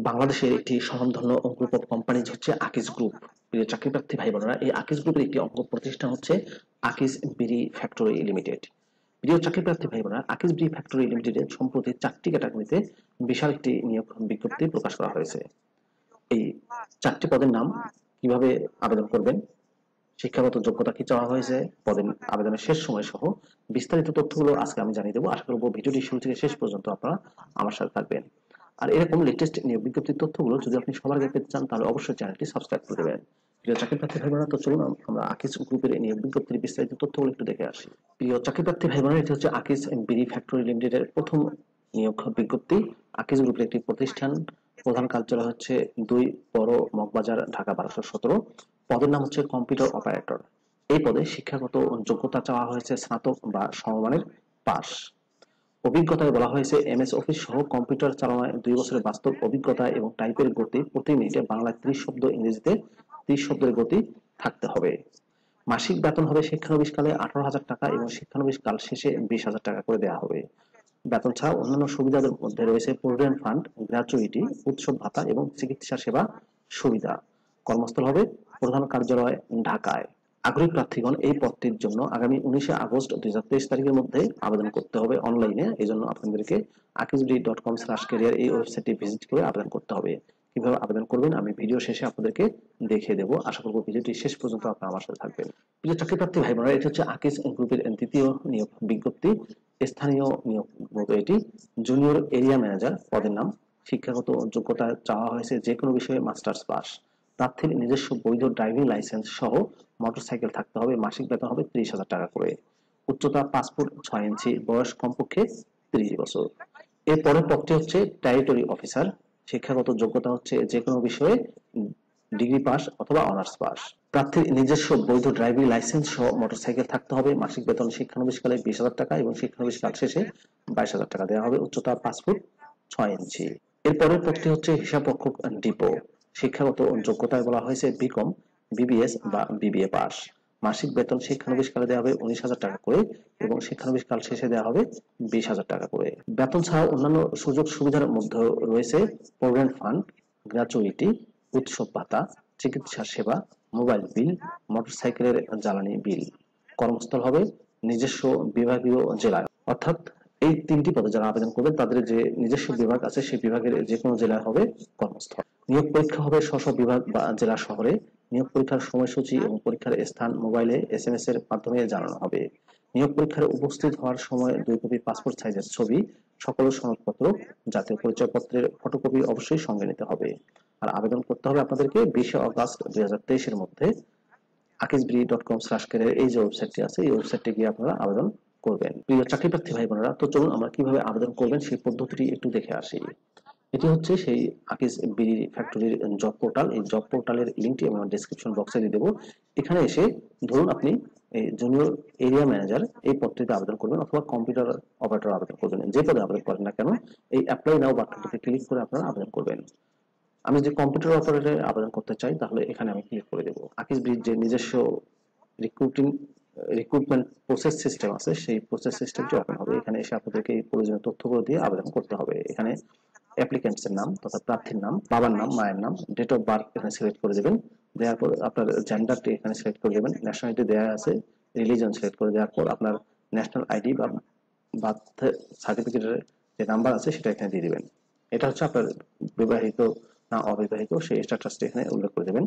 বাংলাদেশের একটি স্বনামধন্য গ্রুপ অফ কোম্পানিজ হচ্ছে আকিজ গ্রুপ। প্রিয় চাকরিপ্রার্থী ভাই বোনেরা, এই আকিজ গ্রুপের একটি অঙ্গ প্রতিষ্ঠান হচ্ছে আকিজ বিড়ি ফ্যাক্টরি লিমিটেড। প্রিয় চাকরিপ্রার্থী ভাই বোনেরা, আকিজ বিড়ি ফ্যাক্টরি লিমিটেডের সম্প্রতি 4টি ক্যাটাগরিতে বিশাল একটি নিয়োগ বিজ্ঞপ্তি প্রকাশ করা হয়েছে। এই 4টি পদের নাম, কিভাবে আবেদন করবেন, শিক্ষাগত যোগ্যতা কি চাওয়া হয়েছে, পদের আবেদনের শেষ সময় সহ বিস্তারিত তথ্যগুলো আজকে আমি জানিয়ে দেবো। আশা করব ভিডিওটি শুরু থেকে শেষ পর্যন্ত আপনারা আমার সাথে থাকবেন। আর এরকম লেটেস্ট নিয়োগ বিজ্ঞপ্তির তথ্যগুলো যদি আপনি সবার আগে পেতে চান তাহলে অবশ্যই চ্যানেলটি সাবস্ক্রাইব করে দেবেন। প্রিয় চাকরিপ্রার্থী ভাই বোনেরা, তো চলুন আমরা আকিজ গ্রুপের নিয়োগ বিজ্ঞপ্তির বিস্তারিত তথ্যগুলো একটু দেখে আসি। প্রিয় চাকরিপ্রার্থী ভাই বোনেরা, এটি হচ্ছে আকিজ বিড়ি ফ্যাক্টরি লিমিটেডের প্রথম নিয়োগ বিজ্ঞপ্তি। আকিজ গ্রুপের একটি প্রতিষ্ঠান, প্রধান কার্যালয় হচ্ছে 2 বড় মগবাজার, ঢাকা 1217। পদের নাম হচ্ছে কম্পিউটার অপারেটর। এই পদে শিক্ষাগত যোগ্যতা চাওয়া হয়েছে স্নাতক বা সমমানের পাস। অভিজ্ঞতায় বলা হয়েছে এমএস অফিস সহ কম্পিউটার চালনায় 2 বছরের বাস্তব অভিজ্ঞতা এবং টাইপের গতি প্রতি মিনিটে বাংলায় 30 শব্দ, ইংরেজিতে 30 শব্দের গতি থাকতে হবে। মাসিক বেতন হবে শিক্ষানবিশকালে 18,000 টাকা এবং শিক্ষানবিশকাল শেষে 20,000 টাকা করে দেওয়া হবে। বেতন ছাড়া অন্যান্য সুবিধাদের মধ্যে রয়েছে প্রভিডেন্ট ফান্ড, গ্র্যাচুইটি, উৎসব ভাতা এবং চিকিৎসা সেবা সুবিধা। কর্মস্থল হবে প্রধান কার্যালয় ঢাকায়। আগ্রহী প্রার্থীগণ এই পদটির জন্য আগামী 19 আগস্ট 2023 তারিখের মধ্যে আবেদন করতে হবে অনলাইনে। এই জন্য আপনাদেরকে akijbdi.com/career এই ওয়েবসাইটটি ভিজিট করে আবেদন করতে হবে। কিভাবে আবেদন করবেন আমি ভিডিও শেষে আপনাদেরকে দেখিয়ে দেবো। আশা করব ভিডিওটি শেষ পর্যন্ত আপনারা আমার সাথে থাকবেন। প্রিয় চাকরিপ্রার্থী ভাই বোনেরা, এটি হচ্ছে আকিজ গ্রুপের দ্বিতীয় নিয়োগ বিজ্ঞপ্তি। স্থানীয় নিয়োগ মতো এটি জুনিয়র এরিয়া ম্যানেজার পদের নাম। শিক্ষাগত যোগ্যতা চাওয়া হয়েছে যে কোনো বিষয়ে মাস্টার্স পাস। প্রার্থীর নিজস্ব বৈধ ড্রাইভিং লাইসেন্স সহ মোটরসাইকেল থাকতে হবে। মাসিক বেতন হবে 30,000 টাকা করে। উচ্চতা 5 ফুট 6 ইঞ্চি। বয়স কমপক্ষে 30 বছর। এর পরের পদটি হচ্ছে টেরিটরি অফিসার। শিক্ষাগত যোগ্যতা হচ্ছে যে কোনো বিষয়ে ডিগ্রি পাস অথবা অনার্স পাস। প্রার্থীর নিজস্ব বৈধ ড্রাইভিং লাইসেন্স সহ মোটরসাইকেল থাকতে হবে। মাসিক বেতন শিক্ষানবিশকালে 20,000 টাকা এবং শিক্ষানবিশকাল শেষে 22,000 টাকা দেওয়া হবে। উচ্চতা 5 ফুট 6 ইঞ্চি। এরপরের পদটি হচ্ছে হিসাবরক্ষক ডিপো। শিক্ষাগত যোগ্যতায় বলা হয়েছে বিকম, বিবিএস বা বিবিএ পাস। মাসিক বেতন শিক্ষানবিশকালে দেওয়া হবে 19,000 টাকা করে এবং শিক্ষানবিশকাল শেষে দেওয়া হবে 20,000 টাকা করে। বেতন ছাড়াও অন্যান্য সুযোগ সুবিধার মধ্যে রয়েছে প্রভিডেন্ট ফান্ড, গ্র্যাচুইটি, উৎসব ভাতা, চিকিৎসা সেবা, মোবাইল বিল, মোটরসাইকেলের জ্বালানি বিল। কর্মস্থল হবে নিজস্ব বিভাগীয় জেলায়, অর্থাৎ এই 3টি পদে যারা আবেদন করবেন তাদের যে নিজস্ব বিভাগ আছে সেই বিভাগের যে কোনো জেলায় হবে কর্মস্থল। নিয়োগ পরীক্ষা হবে স্ব বিভাগ বা জেলা শহরে। নিয়োগ পরীক্ষার সময়সূচি এবং পরীক্ষার স্থান মোবাইলে SMS এর মাধ্যমে জানানো হবে। নিয়োগ পরীক্ষায় উপস্থিত হওয়ার সময় 2 কপি পাসপোর্ট সাইজের ছবি, সকল সনদপত্র, জাতীয় পরিচয়পত্রের ফটোকপি অবশ্যই সঙ্গে নিতে হবে। আর আবেদন করতে হবে আপনাদেরকে 20 আগস্ট 2023 এর মধ্যে। akijbdi.com/career এই যে ওয়েবসাইটটি আছে এই ওয়েবসাইটে গিয়ে আপনারা আবেদন করবেন। প্রিয় চাকরিপ্রার্থী ভাই বোনেরা, তো চলুন আমরা কিভাবে আবেদন করবেন সেই পদ্ধতিটি একটু দেখে আসি। এটি হচ্ছে সেই আকিজ বিড়ি ফ্যাক্টরির জব পোর্টাল। এই জব পোর্টালের লিঙ্কটি আমি আমার ডেসক্রিপশন বক্সে দিয়ে দেবো। এখানে এসে ধরুন আপনি এই জুনিয়র এরিয়া ম্যানেজার এই পদটিতে আবেদন করবেন অথবা কম্পিউটার অপারেটর আবেদন করবেন। যে পদে আবেদন করেন না কেন এই অ্যাপ্লাই নাও বাটনটিতে ক্লিক করে আপনারা আবেদন করবেন। আমি যে কম্পিউটার অপারেটরে আবেদন করতে চাই তাহলে এখানে আমি ক্লিক করে দেবো। আকিজ বিড়ির যে নিজস্ব রিক্রুটমেন্ট প্রসেস সিস্টেম আছে সেই প্রসেস সিস্টেমটি ওপেন হবে। এখানে এসে আপনাদেরকে এই প্রয়োজনীয় তথ্যগুলো দিয়ে আবেদন করতে হবে। এখানে অ্যাপ্লিক্যান্টস এর নাম তথা প্রার্থীর নাম, বাবার নাম, মায়ের নাম, ডেট অফ বার্থ এখানে সিলেক্ট করে দেবেন। দেওয়ার পর আপনার জেন্ডারটি এখানে সিলেক্ট করে দেবেন। ন্যাশনালিটি দেওয়া আছে, রিলিজন সিলেক্ট করে দেওয়ার পর আপনার ন্যাশনাল আইডি বা বার্থ সার্টিফিকেটের যে নাম্বার আছে সেটা এখানে দিয়ে দিবেন। এটা হচ্ছে আপনার বিবাহিত না অবিবাহিত সেই স্ট্যাটাসটি এখানে উল্লেখ করে দেবেন।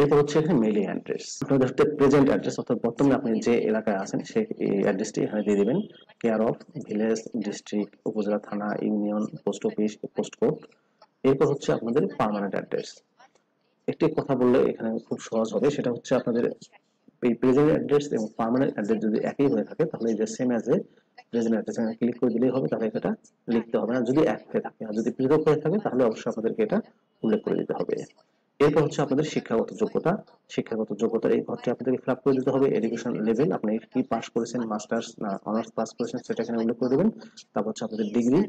এরপর হচ্ছে এখানে মেইলিং অ্যাড্রেস, আপনাদের প্রেজেন্ট অ্যাড্রেস অর্থাৎ বর্তমানে আপনি যে এলাকায় আছেন সেই অ্যাড্রেসটি এখানে দিয়ে দিবেন। কেয়ার অফ, ভিলেজ, ডিস্ট্রিক্ট, উপজেলা, থানা, union, post office, post code. এরপর হচ্ছে আপনাদের পার্মানেন্ট অ্যাড্রেস। একটি কথা বললে এখানে খুব সহজ হবে, সেটা হচ্ছে আপনাদের এই প্রেজেন্ট অ্যাড্রেস এবং পার্মানেন্ট অ্যাড্রেস যদি একই হয়ে থাকে তাহলে এই যে same as a present address এখানে ক্লিক করে দিলেই হবে, তাহলে এটা লিখতে হবে না যদি এক হয়ে থাকে। আর যদি পৃথক হয়ে থাকে তাহলে অবশ্যই আপনাদেরকে এটা উল্লেখ করে দিতে হবে। এরপর হচ্ছে আপনাদের শিক্ষাগত যোগ্যতা। শিক্ষাগত যোগ্যতার এই ঘরটি আপনাদেরকে ফিল আপ করে দিতে হবে। এডুকেশন লেভেল, আপনি কি পাস করেছেন, মাস্টার্স না অনার্স পাস করেছেন সেটা এখানে উল্লেখ করে দেবেন। তারপর হচ্ছে আপনাদের ডিগ্রি,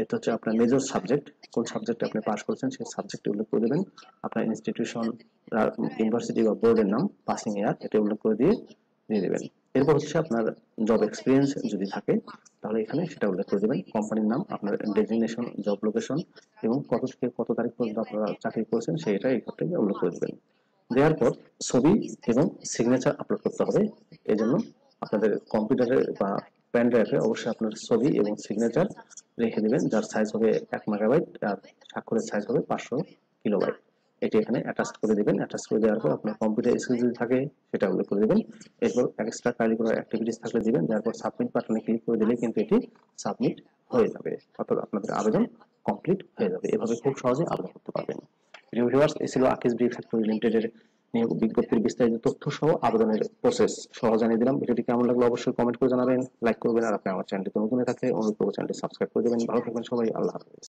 এটা হচ্ছে আপনার মেজর সাবজেক্ট, কোন সাবজেক্টে আপনি পাস করেছেন সেই সাবজেক্টটি উল্লেখ করে দেবেন। আপনার ইনস্টিটিউশন, ইউনিভার্সিটি বা বোর্ডের নাম, পাসিং ইয়ার এটা উল্লেখ করে দিয়ে দেবেন। এরপর হচ্ছে আপনার জব এক্সপিরিয়েন্স যদি থাকে তাহলে এখানে সেটা উল্লেখ করে দেবেন, কোম্পানির নাম, আপনার ডেজিগনেশন, জব লোকেশন এবং কত থেকে কত তারিখ পর্যন্ত আপনারা চাকরি করেছেন সেটা এই ঘর থেকে উল্লেখ করে দেবেন। দেওয়ার পর ছবি এবং সিগনেচার আপলোড করতে হবে। এই জন্য আপনাদের কম্পিউটারে বা পেন ড্রাইভে অবশ্যই আপনার ছবি এবং সিগনেচার রেখে দেবেন, যার সাইজ হবে 1 মেগাবাইট আর স্বাক্ষরের সাইজ হবে 500 কিলোবাইট। এটি এখানে অ্যাটাচ করে দিবেন। অ্যাটাচ করে দেওয়ার পর আপনার কম্পিউটার স্কিল যদি থাকে সেটা উল্লেখ করে দিবেন। এরপর এক্সট্রা কারিকুলার অ্যাক্টিভিটিস থাকলে দিবেন, যার পর সাবমিট বাটনে ক্লিক করে দিলে কিন্তু এটি সাবমিট হয়ে যাবে, অর্থাৎ আপনাদের আবেদন কমপ্লিট হয়ে যাবে। এভাবে খুব সহজে আবেদন করতে পারবেন। প্রিয় ভিউয়ার্স, এই ছিল আকিজ ব্রি ফ্যাক্টরি লিমিটেডের নিয়োগ বিজ্ঞপ্তির বিস্তারিত তথ্য সহ আবেদনের প্রসেস সহ জানিয়ে দিলাম। ভিডিওটি কেমন লাগলো অবশ্যই কমেন্ট করে জানাবেন, লাইক করবেন, আর আপনি আমার চ্যানেলটি নতুন হয়ে থাকলে অনুরোধ করব চ্যানেলটি সাবস্ক্রাইব করে দেবেন। ভালো থাকবেন সবাই, আল্লাহ হাফেজ।